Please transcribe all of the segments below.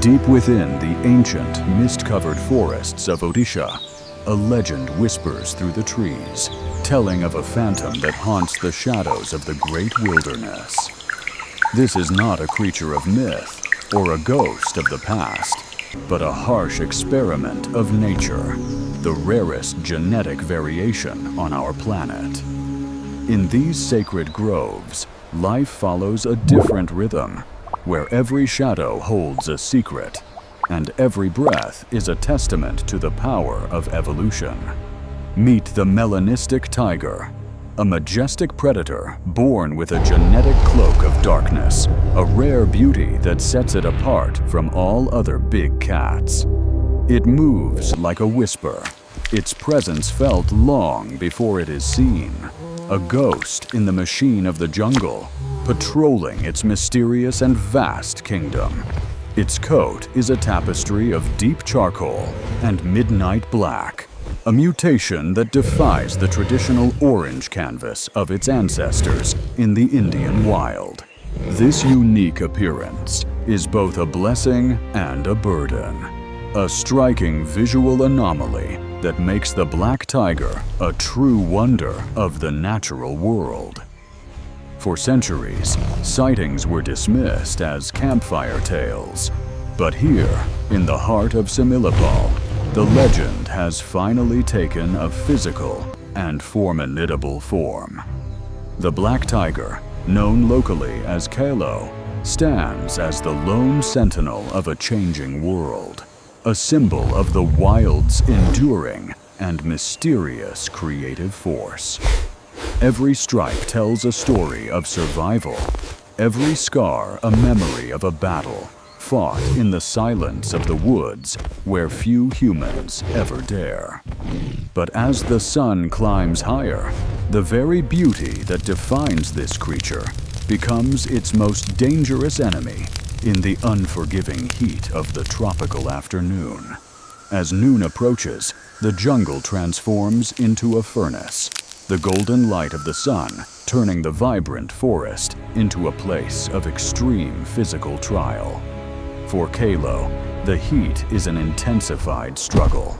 Deep within the ancient, mist-covered forests of Odisha, a legend whispers through the trees, telling of a phantom that haunts the shadows of the great wilderness. This is not a creature of myth or a ghost of the past, but a harsh experiment of nature, the rarest genetic variation on our planet. In these sacred groves, life follows a different rhythm, where every shadow holds a secret, and every breath is a testament to the power of evolution. Meet the Melanistic tiger, a majestic predator born with a genetic cloak of darkness, a rare beauty that sets it apart from all other big cats. It moves like a whisper, its presence felt long before it is seen, a ghost in the machine of the jungle, patrolling its mysterious and vast kingdom. Its coat is a tapestry of deep charcoal and midnight black, a mutation that defies the traditional orange canvas of its ancestors in the Indian wild. This unique appearance is both a blessing and a burden, a striking visual anomaly that makes the black tiger a true wonder of the natural world. For centuries, sightings were dismissed as campfire tales. But here, in the heart of Similipal, the legend has finally taken a physical and formidable form. The black tiger, known locally as Kalo, stands as the lone sentinel of a changing world, a symbol of the wild's enduring and mysterious creative force. Every stripe tells a story of survival, every scar a memory of a battle fought in the silence of the woods where few humans ever dare. But as the sun climbs higher, the very beauty that defines this creature becomes its most dangerous enemy in the unforgiving heat of the tropical afternoon. As noon approaches, the jungle transforms into a furnace, the golden light of the sun turning the vibrant forest into a place of extreme physical trial. For Kalo, the heat is an intensified struggle.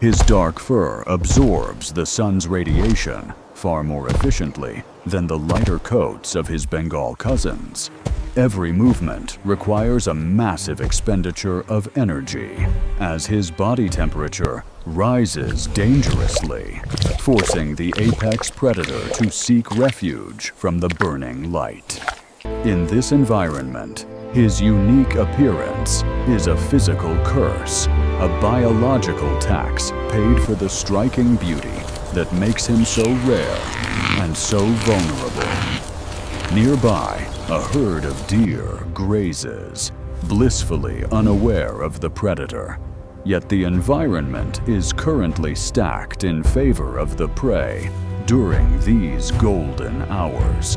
His dark fur absorbs the sun's radiation far more efficiently than the lighter coats of his Bengal cousins. Every movement requires a massive expenditure of energy, as his body temperature rises dangerously, forcing the apex predator to seek refuge from the burning light. In this environment, his unique appearance is a physical curse, a biological tax paid for the striking beauty that makes him so rare and so vulnerable. Nearby, a herd of deer grazes, blissfully unaware of the predator. Yet the environment is currently stacked in favor of the prey during these golden hours.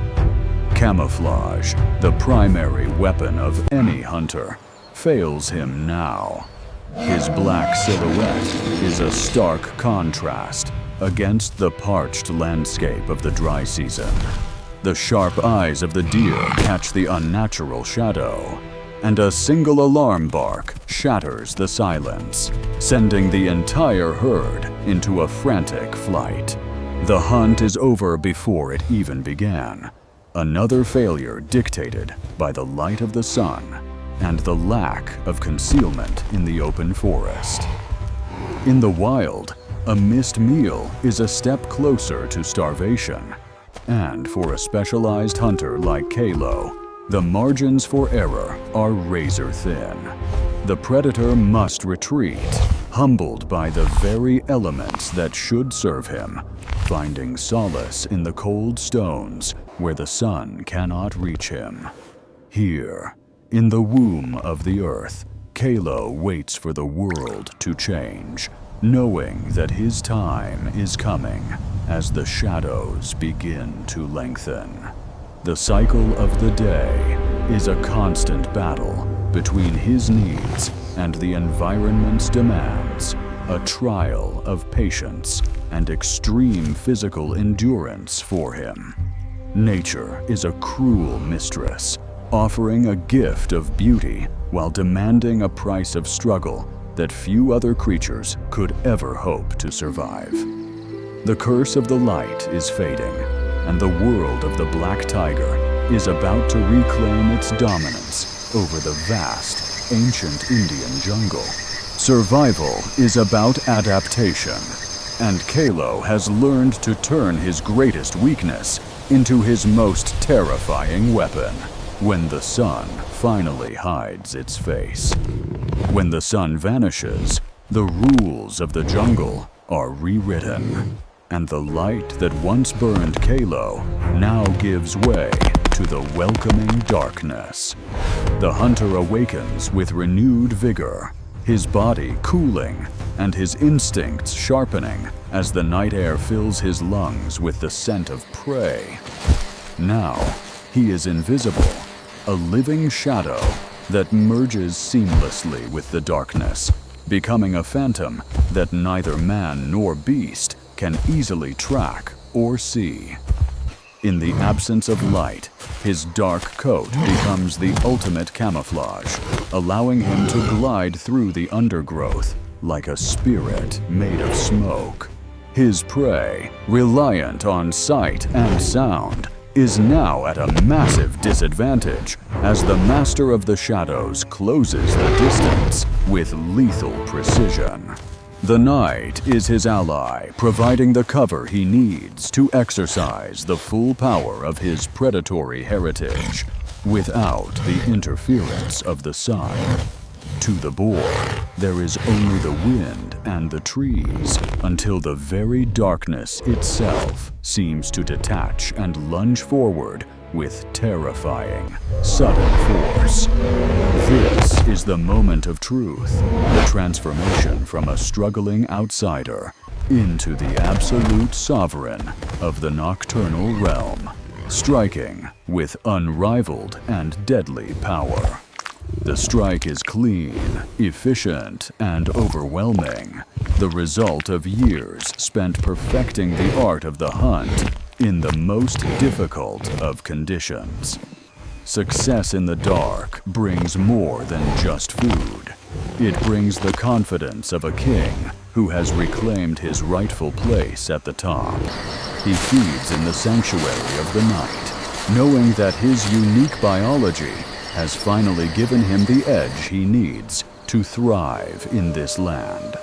Camouflage, the primary weapon of any hunter, fails him now. His black silhouette is a stark contrast against the parched landscape of the dry season. The sharp eyes of the deer catch the unnatural shadow, and a single alarm bark shatters the silence, sending the entire herd into a frantic flight. The hunt is over before it even began. Another failure dictated by the light of the sun and the lack of concealment in the open forest. In the wild, a missed meal is a step closer to starvation. And for a specialized hunter like Kalo, the margins for error are razor thin. The predator must retreat, humbled by the very elements that should serve him, finding solace in the cold stones where the sun cannot reach him. Here, in the womb of the earth, Kalo waits for the world to change, knowing that his time is coming as the shadows begin to lengthen. The cycle of the day is a constant battle between his needs and the environment's demands, a trial of patience and extreme physical endurance for him. Nature is a cruel mistress, offering a gift of beauty while demanding a price of struggle that few other creatures could ever hope to survive. The curse of the light is fading, and the world of the Black Tiger is about to reclaim its dominance over the vast, ancient Indian jungle. Survival is about adaptation, and Kalo has learned to turn his greatest weakness into his most terrifying weapon. When the sun finally hides its face. When the sun vanishes, the rules of the jungle are rewritten, and the light that once burned Kalo now gives way to the welcoming darkness. The hunter awakens with renewed vigor, his body cooling and his instincts sharpening as the night air fills his lungs with the scent of prey. Now, he is invisible, a living shadow that merges seamlessly with the darkness, becoming a phantom that neither man nor beast can easily track or see. In the absence of light, his dark coat becomes the ultimate camouflage, allowing him to glide through the undergrowth like a spirit made of smoke. His prey, reliant on sight and sound, is now at a massive disadvantage as the Master of the Shadows closes the distance with lethal precision. The night is his ally, providing the cover he needs to exercise the full power of his predatory heritage without the interference of the sun. To the boar, there is only the wind and the trees, until the very darkness itself seems to detach and lunge forward with terrifying, sudden force. This is the moment of truth, the transformation from a struggling outsider into the absolute sovereign of the nocturnal realm, striking with unrivaled and deadly power. The strike is clean, efficient, and overwhelming, the result of years spent perfecting the art of the hunt in the most difficult of conditions. Success in the dark brings more than just food. It brings the confidence of a king who has reclaimed his rightful place at the top. He feeds in the sanctuary of the night, knowing that his unique biology has finally given him the edge he needs to thrive in this land.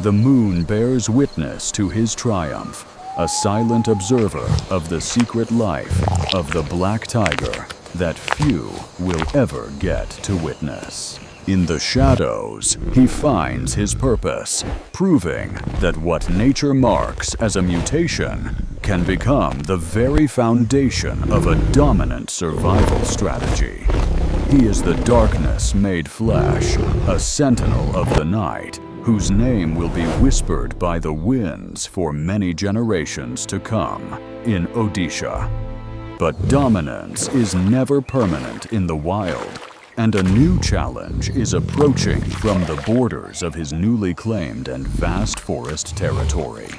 The moon bears witness to his triumph, a silent observer of the secret life of the Black Tiger that few will ever get to witness. In the shadows, he finds his purpose, proving that what nature marks as a mutation can become the very foundation of a dominant survival strategy. He is the darkness made flesh, a sentinel of the night, whose name will be whispered by the winds for many generations to come in Odisha. But dominance is never permanent in the wild, and a new challenge is approaching from the borders of his newly claimed and vast forest territory.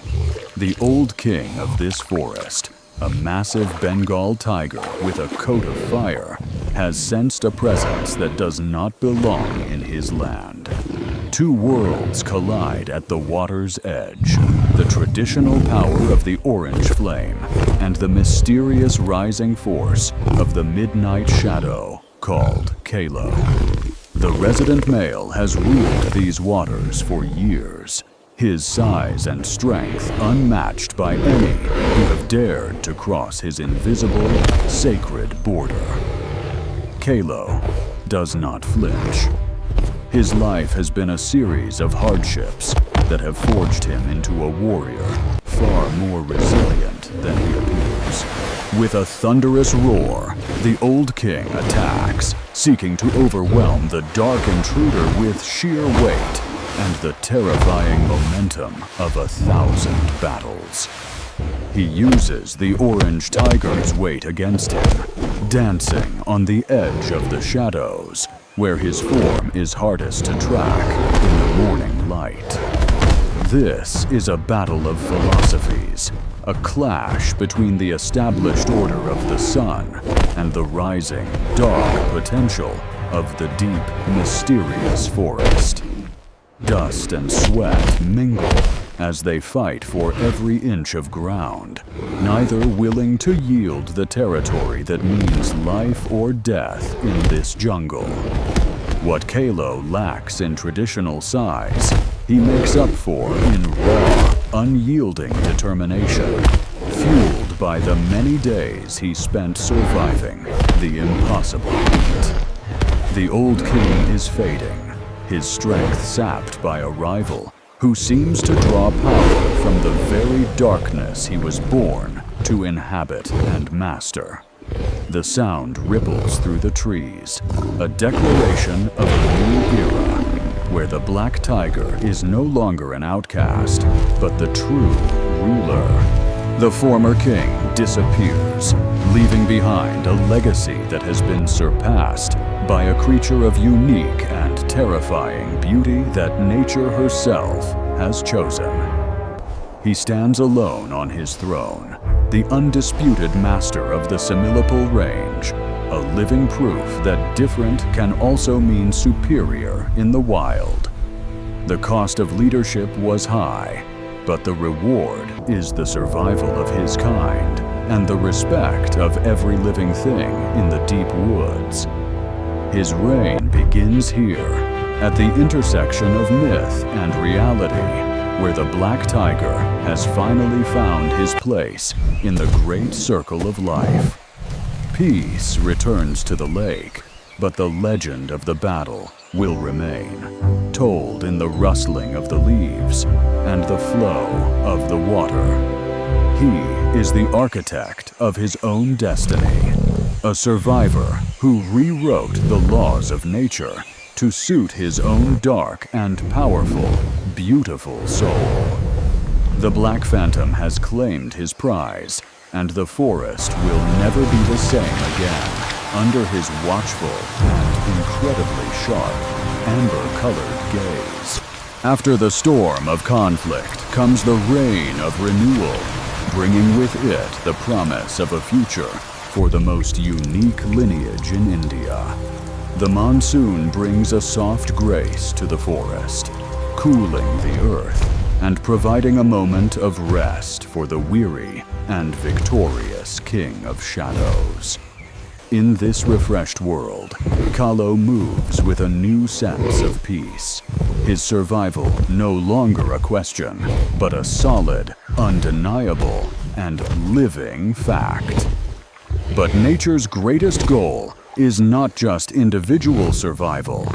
The old king of this forest, a massive Bengal tiger with a coat of fire, has sensed a presence that does not belong in his land. Two worlds collide at the water's edge, the traditional power of the orange flame and the mysterious rising force of the midnight shadow called Kalo. The resident male has ruled these waters for years, his size and strength unmatched by any who have dared to cross his invisible, sacred border. Kalo does not flinch. His life has been a series of hardships that have forged him into a warrior far more resilient than he appears. With a thunderous roar, the old king attacks, seeking to overwhelm the dark intruder with sheer weight and the terrifying momentum of 1,000 battles. He uses the orange tiger's weight against him, dancing on the edge of the shadows, where his form is hardest to track in the morning light. This is a battle of philosophies, a clash between the established order of the sun and the rising, dark potential of the deep, mysterious forest. Dust and sweat mingle as they fight for every inch of ground, neither willing to yield the territory that means life or death in this jungle. What Kalo lacks in traditional size, he makes up for in raw, unyielding determination, fueled by the many days he spent surviving the impossible heat. The old king is fading, his strength sapped by a rival who seems to draw power from the very darkness he was born to inhabit and master. The sound ripples through the trees, a declaration of a new era, where the Black Tiger is no longer an outcast, but the true ruler. The former king disappears, leaving behind a legacy that has been surpassed by a creature of unique and terrifying beauty that nature herself has chosen. He stands alone on his throne, the undisputed master of the Similipal range, a living proof that different can also mean superior in the wild. The cost of leadership was high, but the reward is the survival of his kind and the respect of every living thing in the deep woods. His reign begins here, at the intersection of myth and reality, where the Black Tiger has finally found his place in the great circle of life. Peace returns to the lake, but the legend of the battle will remain, told in the rustling of the leaves and the flow of the water. He is the architect of his own destiny, a survivor who rewrote the laws of nature to suit his own dark and powerful, beautiful soul. The Black Phantom has claimed his prize, and the forest will never be the same again under his watchful and incredibly sharp, amber-colored gaze. After the storm of conflict comes the reign of renewal, bringing with it the promise of a future for the most unique lineage in India. The monsoon brings a soft grace to the forest, cooling the earth and providing a moment of rest for the weary and victorious King of Shadows. In this refreshed world, Kalo moves with a new sense of peace. His survival no longer a question, but a solid, undeniable, and living fact. But nature's greatest goal is not just individual survival,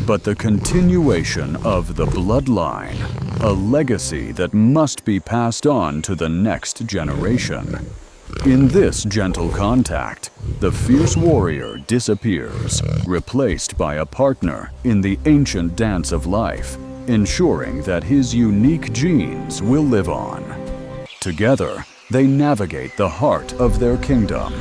but the continuation of the bloodline, a legacy that must be passed on to the next generation. In this gentle contact, the fierce warrior disappears, replaced by a partner in the ancient dance of life, ensuring that his unique genes will live on. Together, they navigate the heart of their kingdom,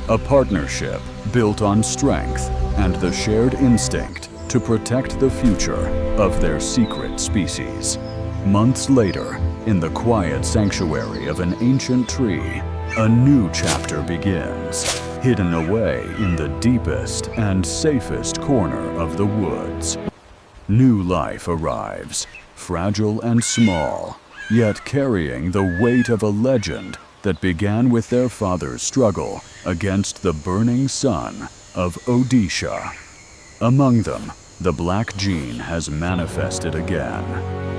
a partnership built on strength and the shared instinct to protect the future of their secret species. Months later, in the quiet sanctuary of an ancient tree, a new chapter begins, hidden away in the deepest and safest corner of the woods. New life arrives, fragile and small, yet carrying the weight of a legend that began with their father's struggle against the burning sun of Odisha. Among them, the black gene has manifested again,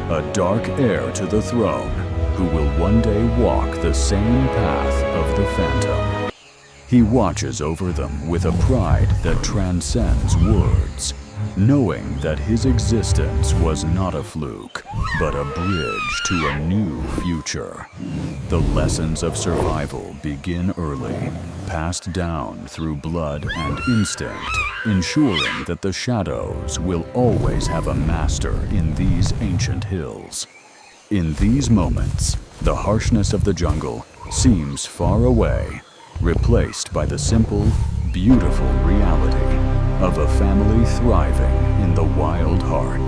a dark heir to the throne who will one day walk the same path of the Phantom. He watches over them with a pride that transcends words, knowing that his existence was not a fluke, but a bridge to a new future. The lessons of survival begin early, passed down through blood and instinct, ensuring that the shadows will always have a master in these ancient hills. In these moments, the harshness of the jungle seems far away, replaced by the simple, beautiful reality of a family thriving in the wild heart.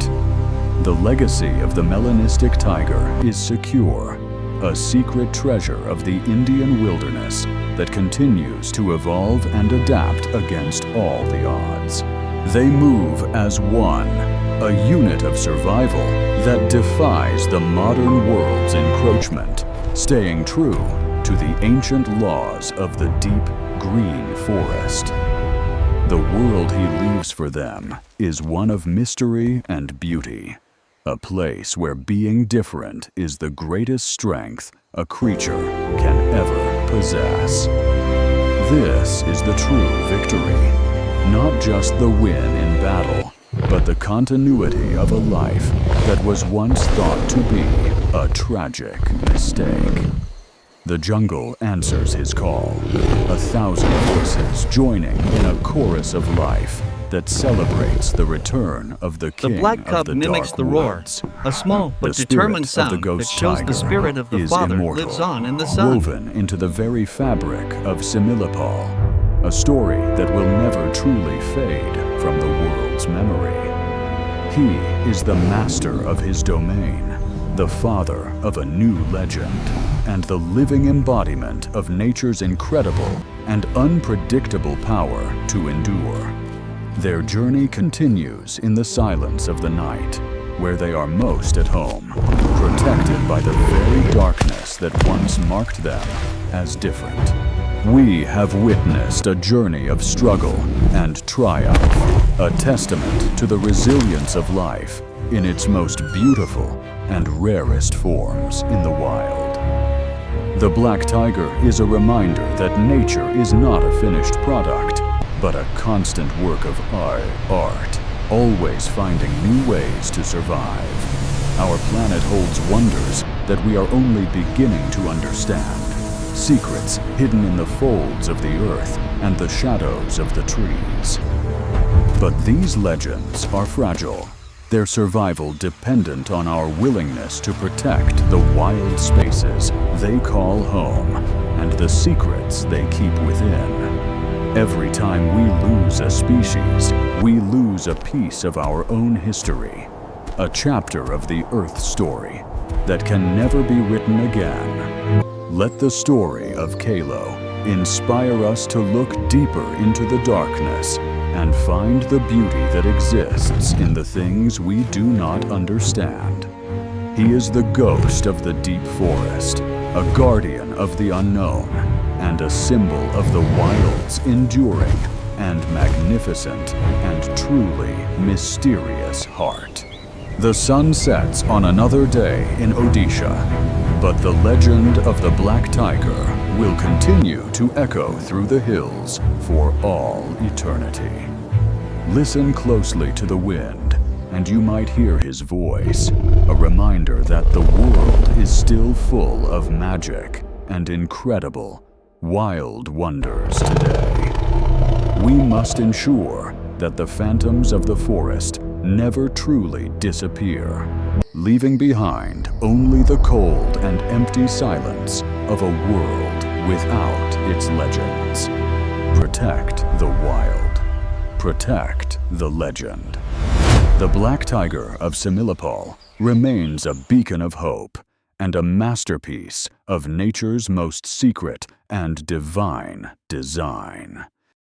The legacy of the Melanistic tiger is secure, a secret treasure of the Indian wilderness that continues to evolve and adapt against all the odds. They move as one, a unit of survival that defies the modern world's encroachment, staying true to the ancient laws of the deep green forest. The world he leaves for them is one of mystery and beauty, a place where being different is the greatest strength a creature can ever possess. This is the true victory, not just the win in battle, but the continuity of a life that was once thought to be a tragic mistake. The jungle answers his call, 1,000 voices joining in a chorus of life that celebrates the return of the king The black cub of the mimics dark the roar, woods. a small but The determined spirit of the sound that ghost shows the tiger spirit of the is father immortal, lives on in the sun. woven into the very fabric of Similipal, a story that will never truly fade from the world's memory. He is the master of his domain, the father of a new legend, and the living embodiment of nature's incredible and unpredictable power to endure. Their journey continues in the silence of the night, where they are most at home, protected by the very darkness that once marked them as different. We have witnessed a journey of struggle and triumph, a testament to the resilience of life in its most beautiful and rarest forms in the wild. The black tiger is a reminder that nature is not a finished product, but a constant work of art, always finding new ways to survive. Our planet holds wonders that we are only beginning to understand, secrets hidden in the folds of the earth and the shadows of the trees. But these legends are fragile, their survival dependent on our willingness to protect the wild spaces they call home and the secrets they keep within. Every time we lose a species, we lose a piece of our own history, a chapter of the Earth story that can never be written again. Let the story of Kalo inspire us to look deeper into the darkness and find the beauty that exists in the things we do not understand. He is the ghost of the deep forest, a guardian of the unknown, and a symbol of the wild's enduring and magnificent and truly mysterious heart. The sun sets on another day in Odisha, but the legend of the black tiger will continue to echo through the hills for all eternity. Listen closely to the wind, and you might hear his voice, a reminder that the world is still full of magic and incredible, wild wonders today. We must ensure that the phantoms of the forest never truly disappear, leaving behind only the cold and empty silence of a world without its legends. Protect the wild. Protect the legend. The black tiger of Similipal remains a beacon of hope and a masterpiece of nature's most secret and divine design.